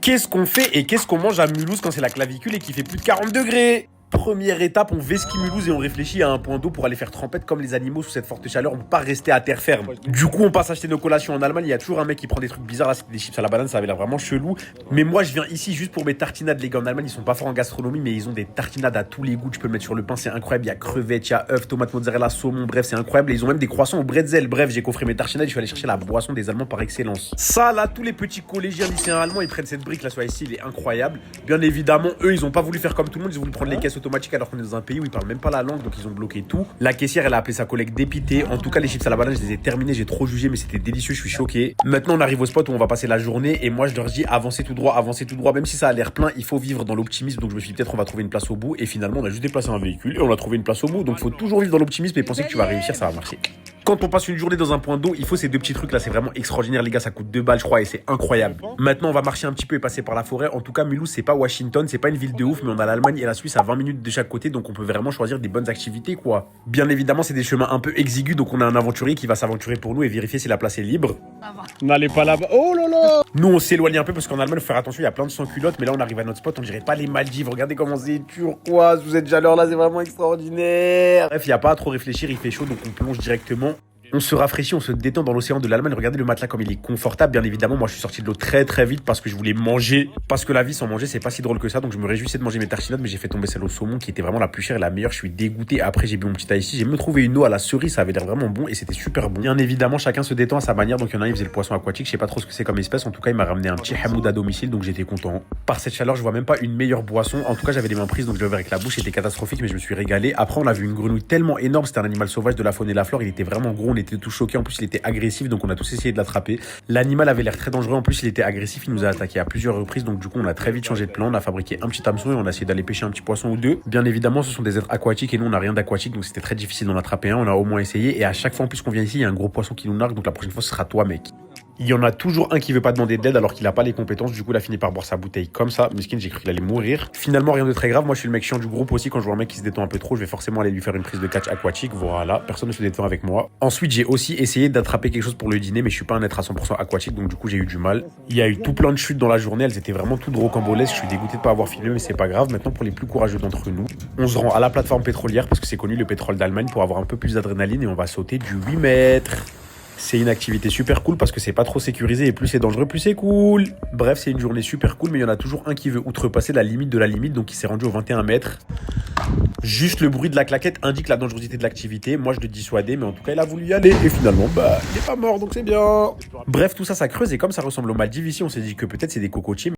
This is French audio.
Qu'est-ce qu'on fait et qu'est-ce qu'on mange à Mulhouse quand c'est la clavicule et qu'il fait plus de 40 degrés? Première étape, on vesquille Mulhouse et on réfléchit à un point d'eau pour aller faire trempette comme les animaux sous cette forte chaleur. On peut pas rester à terre ferme. Du coup, on passe acheter nos collations en Allemagne. Il y a toujours un mec qui prend des trucs bizarres. Là, c'était des chips à la banane, ça avait l'air vraiment chelou. Mais moi, je viens ici juste pour mes tartinades. Les gars en Allemagne, ils sont pas forts en gastronomie, mais ils ont des tartinades à tous les goûts. Tu peux le mettre sur le pain, c'est incroyable. Il y a crevettes, il y a œufs, tomates, mozzarella, saumon. Bref, c'est incroyable. Et ils ont même des croissants au bretzel. Bref, j'ai coffré mes tartinades. Je suis allé chercher la boisson des Allemands par excellence. Ça, là, tous les petits collégiens lycéens allemands, ils prennent cette brique là, soit ici, il est incroyable. Bien évidemment, eux, ils ont pas voulu faire comme tout le monde. Ils ont voulu prendre les caisses automatiques alors qu'on est dans un pays où ils parlent même pas la langue, donc ils ont bloqué tout. La caissière, elle a appelé sa collègue dépitée. En tout cas, les chips à la banane, je les ai terminés, j'ai trop jugé, mais c'était délicieux, je suis choqué. Maintenant, on arrive au spot où on va passer la journée et moi, je leur dis avancez tout droit, même si ça a l'air plein, il faut vivre dans l'optimisme. Donc je me suis dit peut-être on va trouver une place au bout et finalement, on a juste déplacé un véhicule et on a trouvé une place au bout. Donc faut toujours vivre dans l'optimisme et penser que tu vas réussir, ça va marcher. Quand on passe une journée dans un point d'eau, il faut ces deux petits trucs là, c'est vraiment extraordinaire les gars, ça coûte 2 balles je crois et c'est incroyable. Maintenant on va marcher un petit peu et passer par la forêt. En tout cas Mulhouse c'est pas Washington, c'est pas une ville de ouf, mais on a l'Allemagne et la Suisse à 20 minutes de chaque côté, donc on peut vraiment choisir des bonnes activités quoi. Bien évidemment c'est des chemins un peu exigus, donc on a un aventurier qui va s'aventurer pour nous et vérifier si la place est libre. N'allez pas là-bas. Oh là là. Nous on s'éloigne un peu parce qu'en Allemagne faut faire attention, il y a plein de sans-culottes, mais là on arrive à notre spot, on dirait pas les Maldives, regardez comment c'est turquoise, vous êtes chaleur là, c'est vraiment extraordinaire. Bref, il y a pas à trop réfléchir, il fait chaud donc on plonge directement. On se rafraîchit, on se détend dans l'océan de l'Allemagne. Regardez le matelas comme il est confortable. Bien évidemment, moi je suis sorti de l'eau très très vite parce que je voulais manger. Parce que la vie sans manger, c'est pas si drôle que ça. Donc je me réjouissais de manger mes tartinades, mais j'ai fait tomber celle au saumon qui était vraiment la plus chère et la meilleure. Je suis dégoûté. Après, j'ai bu mon petit ici. J'ai même trouvé une eau à la cerise. Ça avait l'air vraiment bon et c'était super bon. Bien évidemment, chacun se détend à sa manière. Donc il y en a un, il faisait le poisson aquatique. Je sais pas trop ce que c'est comme espèce. En tout cas, il m'a ramené un petit hamoud à domicile. Donc j'étais content. Par cette chaleur, je vois même pas une meilleure boisson. En tout cas, j'avais les mains prises. Donc je l'avais avec la bouche. C'était catastrophique, mais je me suis régalé. Après, on a vu une grenouille tellement énorme. C'était un animal sauvage de la faune et la flore. Il était vraiment gros. On était tous choqués. En plus, il était agressif, donc on a tous essayé de l'attraper. L'animal avait l'air très dangereux, en plus il était agressif, il nous a attaqué à plusieurs reprises, donc du coup on a très vite changé de plan, on a fabriqué un petit hameçon et on a essayé d'aller pêcher un petit poisson ou deux. Bien évidemment ce sont des êtres aquatiques et nous on n'a rien d'aquatique, donc c'était très difficile d'en attraper un, on a au moins essayé et à chaque fois en plus qu'on vient ici il y a un gros poisson qui nous nargue, donc la prochaine fois ce sera toi mec. Il y en a toujours un qui veut pas demander d'aide alors qu'il a pas les compétences. Du coup, il a fini par boire sa bouteille comme ça. Miskin, j'ai cru qu'il allait mourir. Finalement, rien de très grave. Moi, je suis le mec chiant du groupe aussi. Quand je vois un mec qui se détend un peu trop, je vais forcément aller lui faire une prise de catch aquatique. Voilà, personne ne se détend avec moi. Ensuite, j'ai aussi essayé d'attraper quelque chose pour le dîner, mais je suis pas un être à 100% aquatique, donc du coup, j'ai eu du mal. Il y a eu tout plein de chutes dans la journée. Elles étaient vraiment toutes rocambolesques. Je suis dégoûté de pas avoir filmé, mais c'est pas grave. Maintenant, pour les plus courageux d'entre nous, on se rend à la plateforme pétrolière parce que c'est connu le pétrole d'Allemagne pour avoir un peu plus d'adrénaline et on va sauter du 8 mètres. C'est une activité super cool parce que c'est pas trop sécurisé et plus c'est dangereux, plus c'est cool. Bref, c'est une journée super cool, mais il y en a toujours un qui veut outrepasser la limite de la limite, donc il s'est rendu au 21 mètres. Juste le bruit de la claquette indique la dangerosité de l'activité. Moi, je le dissuadais, mais en tout cas, il a voulu y aller. Et finalement, il est pas mort, donc c'est bien. Bref, tout ça, ça creuse et comme ça ressemble aux Maldives ici, on s'est dit que peut-être c'est des cocotiers.